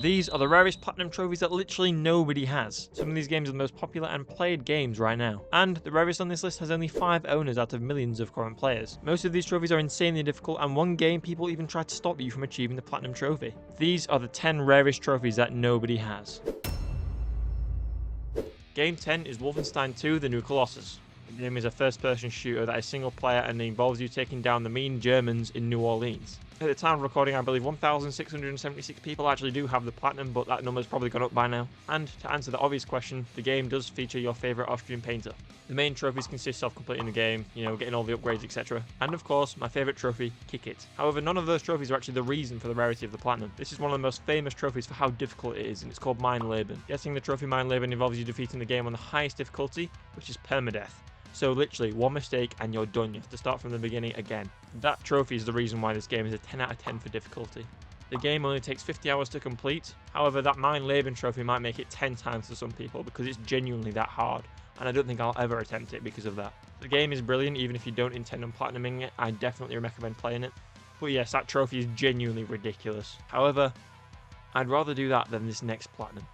These are the rarest platinum trophies that literally nobody has. Some of these games are the most popular and played games right now. And the rarest on this list has only 5 owners out of millions of current players. Most of these trophies are insanely difficult, and one game people even try to stop you from achieving the platinum trophy. These are the 10 rarest trophies that nobody has. Game 10 is Wolfenstein II: The New Colossus. The game is a first-person shooter that is single player and involves you taking down the mean Germans in New Orleans. At the time of recording, I believe 1,676 people actually do have the platinum, but that number's probably gone up by now. And to answer the obvious question, the game does feature your favourite Austrian painter. The main trophies consist of completing the game, getting all the upgrades, etc. And of course, my favourite trophy, Kick It. However, none of those trophies are actually the reason for the rarity of the platinum. This is one of the most famous trophies for how difficult it is, and it's called Mein Leben. Getting the trophy Mein Leben involves you defeating the game on the highest difficulty, which is permadeath. So literally, one mistake and you're done. You have to start from the beginning again. That trophy is the reason why this game is a 10 out of 10 for difficulty. The game only takes 50 hours to complete. However, that Mein Leben trophy might make it 10 times to some people because it's genuinely that hard. And I don't think I'll ever attempt it because of that. The game is brilliant, even if you don't intend on platinuming it. I definitely recommend playing it. But yes, that trophy is genuinely ridiculous. However, I'd rather do that than this next platinum.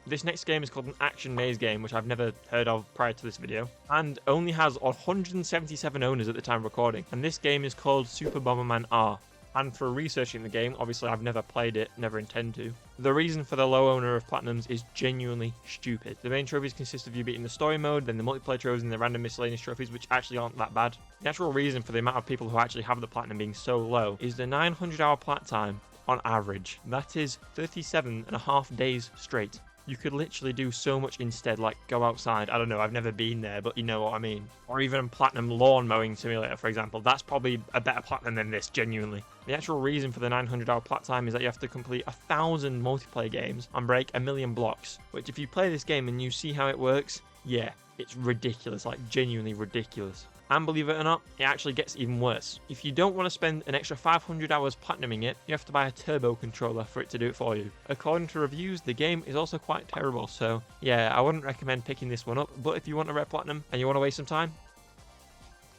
This next game is called an action maze game, which I've never heard of prior to this video, and only has 177 owners at the time of recording, and this game is called Super Bomberman R. And for researching the game, obviously I've never played it, never intend to. The reason for the low owner of platinums is genuinely stupid. The main trophies consist of you beating the story mode, then the multiplayer trophies and the random miscellaneous trophies, which actually aren't that bad. The actual reason for the amount of people who actually have the platinum being so low is the 900-hour plat time on average. That is 37.5 days straight. You could literally do so much instead, like go outside. I don't know, I've never been there, but you know what I mean. Or even platinum lawn mowing simulator, for example. That's probably a better platinum than this, genuinely. The actual reason for the 900-hour plat time is that you have to complete 1,000 multiplayer games and break 1,000,000 blocks, which if you play this game and you see how it works, yeah, it's ridiculous, like genuinely ridiculous. And believe it or not, it actually gets even worse. If you don't want to spend an extra 500 hours platinuming it, you have to buy a turbo controller for it to do it for you. According to reviews, the game is also quite terrible, so yeah, I wouldn't recommend picking this one up, but if you want a rare platinum and you want to waste some time,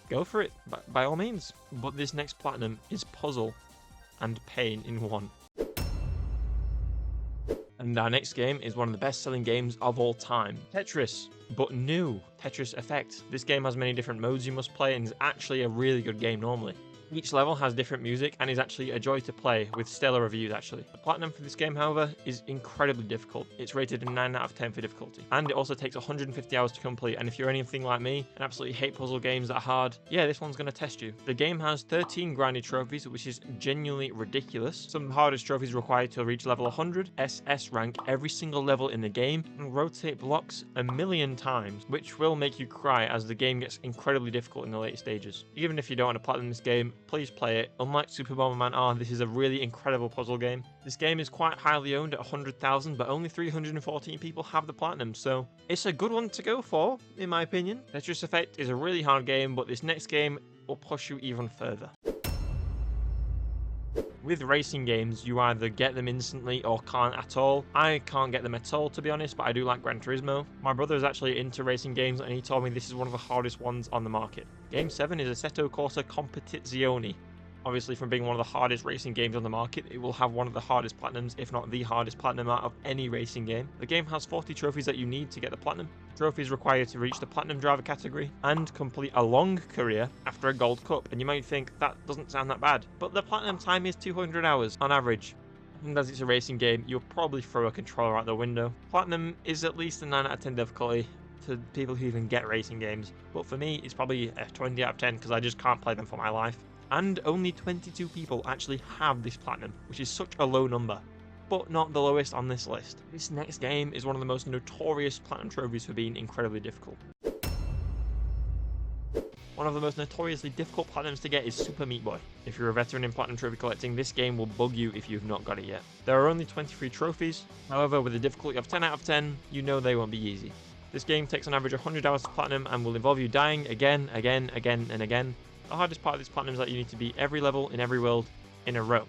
go for it, by all means. But this next platinum is puzzle and pain in one. And our next game is one of the best-selling games of all time. Tetris, but new. Tetris Effect. This game has many different modes you must play and is actually a really good game normally. Each level has different music and is actually a joy to play, with stellar reviews actually. The platinum for this game, however, is incredibly difficult. It's rated a 9 out of 10 for difficulty. And it also takes 150 hours to complete, and if you're anything like me and absolutely hate puzzle games that are hard, yeah, this one's going to test you. The game has 13 grindy trophies, which is genuinely ridiculous. Some of the hardest trophies require you to reach level 100, SS rank every single level in the game, and rotate blocks 1,000,000 times, which will make you cry as the game gets incredibly difficult in the later stages. Even if you don't want to platinum this game, please play it. Unlike Super Bomberman R, this is a really incredible puzzle game. This game is quite highly owned at 100,000, but only 314 people have the platinum, so it's a good one to go for, in my opinion. Tetris Effect is a really hard game, but this next game will push you even further. With racing games, you either get them instantly or can't at all. I can't get them at all, to be honest, but I do like Gran Turismo. My brother is actually into racing games, and he told me this is one of the hardest ones on the market. Game 7 is Assetto Corsa Competizione. Obviously, from being one of the hardest racing games on the market, it will have one of the hardest platinums, if not the hardest platinum out of any racing game. The game has 40 trophies that you need to get the platinum. Trophies require you to reach the platinum driver category and complete a long career after a gold cup. And you might think that doesn't sound that bad, but the platinum time is 200 hours on average. And as it's a racing game, you'll probably throw a controller out the window. Platinum is at least a 9 out of 10 difficulty to people who even get racing games, but for me, it's probably a 20 out of 10 because I just can't play them for my life. And only 22 people actually have this platinum, which is such a low number, but not the lowest on this list. This next game is one of the most notorious platinum trophies for being incredibly difficult. One of the most notoriously difficult platinums to get is Super Meat Boy. If you're a veteran in platinum trophy collecting, this game will bug you if you've not got it yet. There are only 23 trophies, however with a difficulty of 10 out of 10, you know they won't be easy. This game takes on average 100 hours to platinum and will involve you dying again, and again. The hardest part of this platinum is that you need to beat every level in every world in a row.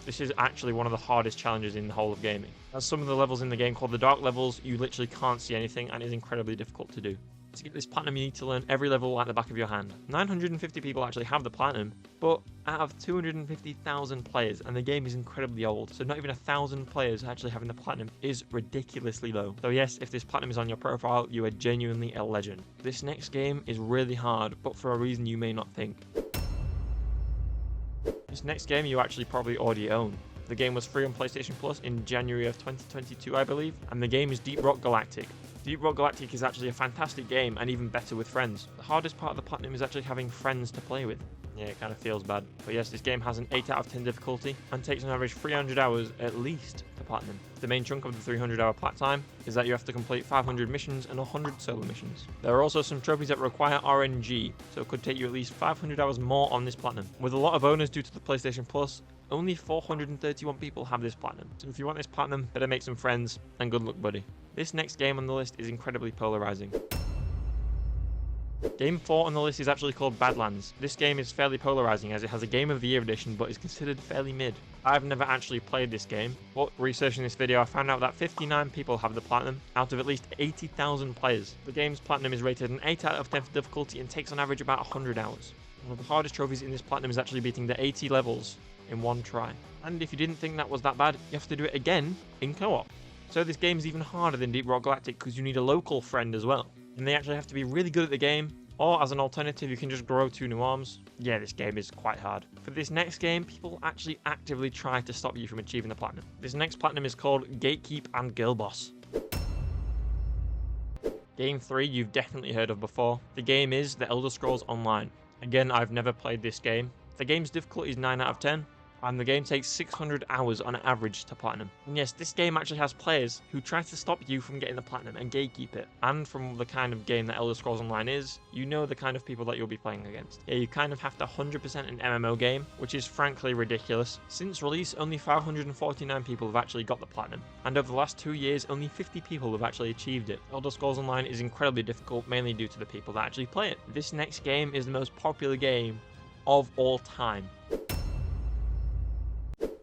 This is actually one of the hardest challenges in the whole of gaming. As some of the levels in the game called the dark levels, you literally can't see anything and is incredibly difficult to do. To get this platinum, you need to learn every level like the back of your hand. 950 people actually have the platinum, but out of 250,000 players, and the game is incredibly old, so not even 1,000 players actually having the platinum is ridiculously low. So yes, if this platinum is on your profile, you are genuinely a legend. This next game is really hard, but for a reason you may not think. This next game you actually probably already own. The game was free on PlayStation Plus in January of 2022, I believe, and the game is Rock Galactic. Rock Galactic is actually a fantastic game, and even better with friends. The hardest part of the platinum is actually having friends to play with. Yeah, it kind of feels bad. But yes, this game has an 8 out of 10 difficulty, and takes on average 300 hours at least to platinum. The main chunk of the 300 hour plat time is that you have to complete 500 missions and 100 solo missions. There are also some trophies that require RNG, so it could take you at least 500 hours more on this platinum. With a lot of owners due to the PlayStation Plus, only 431 people have this platinum. So if you want this platinum, better make some friends, and good luck, buddy. This next game on the list is incredibly polarizing. Game 4 on the list is actually called Badlands. This game is fairly polarizing as it has a Game of the Year edition but is considered fairly mid. I've never actually played this game, but researching this video I found out that 59 people have the platinum out of at least 80,000 players. The game's platinum is rated an 8 out of 10 for difficulty and takes on average about 100 hours. One of the hardest trophies in this platinum is actually beating the 80 levels in one try. And if you didn't think that was that bad, you have to do it again in co-op. So this game is even harder than Rock Galactic because you need a local friend as well. And they actually have to be really good at the game, or as an alternative you can just grow 2 new arms. Yeah, this game is quite hard. For this next game, people actually actively try to stop you from achieving the platinum. This next platinum is called Gatekeep and Girl Boss. Game 3 you've definitely heard of before. The game is The Elder Scrolls Online. Again, I've never played this game. The game's difficulty is 9 out of 10. And the game takes 600 hours on average to platinum. And yes, this game actually has players who try to stop you from getting the platinum and gatekeep it. And from the kind of game that Elder Scrolls Online is, you know the kind of people that you'll be playing against. Yeah, you kind of have to 100% an MMO game, which is frankly ridiculous. Since release, only 549 people have actually got the platinum. And over the last 2 years, only 50 people have actually achieved it. Elder Scrolls Online is incredibly difficult, mainly due to the people that actually play it. This next game is the most popular game of all time.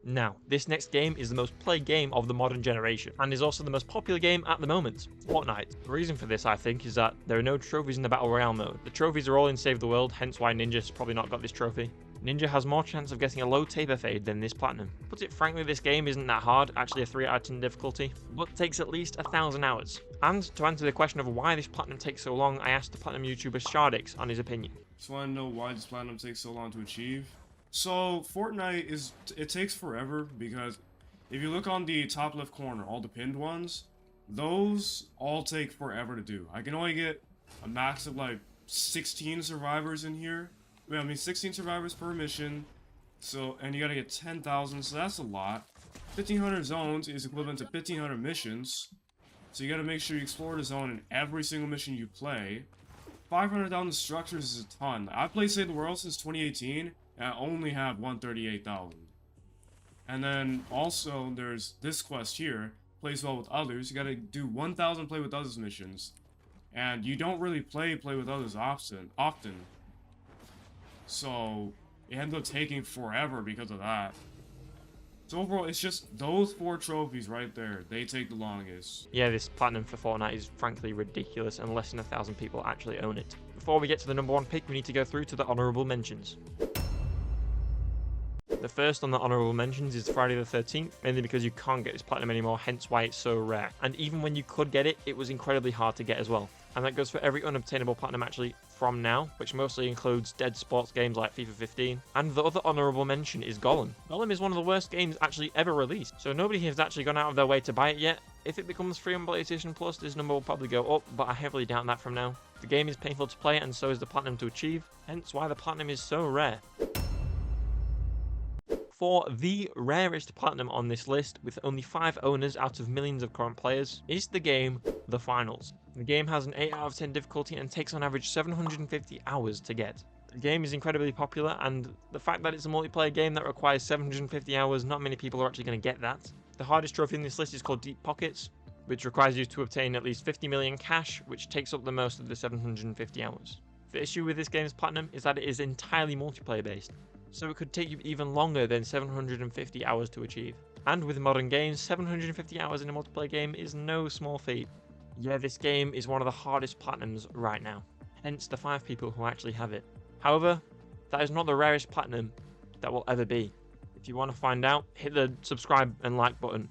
Now, this next game is the most played game of the modern generation, and is also the most popular game at the moment, Fortnite. The reason for this, I think, is that there are no trophies in the Battle Royale mode. The trophies are all in Save the World, hence why Ninja's probably not got this trophy. Ninja has more chance of getting a low taper fade than this platinum. Put it frankly, this game isn't that hard, actually a 3 out of 10 difficulty, but takes at least 1,000 hours. And to answer the question of why this platinum takes so long, I asked the platinum YouTuber Shardix on his opinion. Just want to know why this platinum takes so long to achieve. So Fortnite it takes forever because if you look on the top left corner, all the pinned ones, those all take forever to do. I can only get a max of like 16 survivors in here. I mean 16 survivors per mission. So, and you gotta get 10,000, so that's a lot. 1,500 zones is equivalent to 1,500 missions. So you gotta make sure you explore the zone in every single mission you play. 500,000 structures is a ton. I've played Save the World since 2018. I only have 138,000. And then also there's this quest here, plays well with others. You gotta do 1,000 play with others missions. And you don't really play with others often. So it ends up taking forever because of that. So overall, it's just those 4 trophies right there. They take the longest. Yeah, this platinum for Fortnite is frankly ridiculous and less than 1,000 people actually own it. Before we get to the number 1 pick, we need to go through to the honorable mentions. The first on the honorable mentions is Friday the 13th, mainly because you can't get this platinum anymore, hence why it's so rare. And even when you could get it, it was incredibly hard to get as well. And that goes for every unobtainable platinum actually from now, which mostly includes dead sports games like FIFA 15. And the other honorable mention is Golem. Golem is one of the worst games actually ever released, so nobody has actually gone out of their way to buy it yet. If it becomes free on PlayStation Plus, this number will probably go up, but I heavily doubt that from now. The game is painful to play and so is the platinum to achieve, hence why the platinum is so rare. For the rarest platinum on this list, with only 5 owners out of millions of current players, is the game The Finals. The game has an 8 out of 10 difficulty and takes on average 750 hours to get. The game is incredibly popular, and the fact that it's a multiplayer game that requires 750 hours, not many people are actually going to get that. The hardest trophy in this list is called Deep Pockets, which requires you to obtain at least 50 million cash, which takes up the most of the 750 hours. The issue with this game's platinum is that it is entirely multiplayer based, so it could take you even longer than 750 hours to achieve. And with modern games, 750 hours in a multiplayer game is no small feat. Yeah, this game is one of the hardest platinums right now, hence the 5 people who actually have it. However, that is not the rarest platinum that will ever be. If you want to find out, hit the subscribe and like button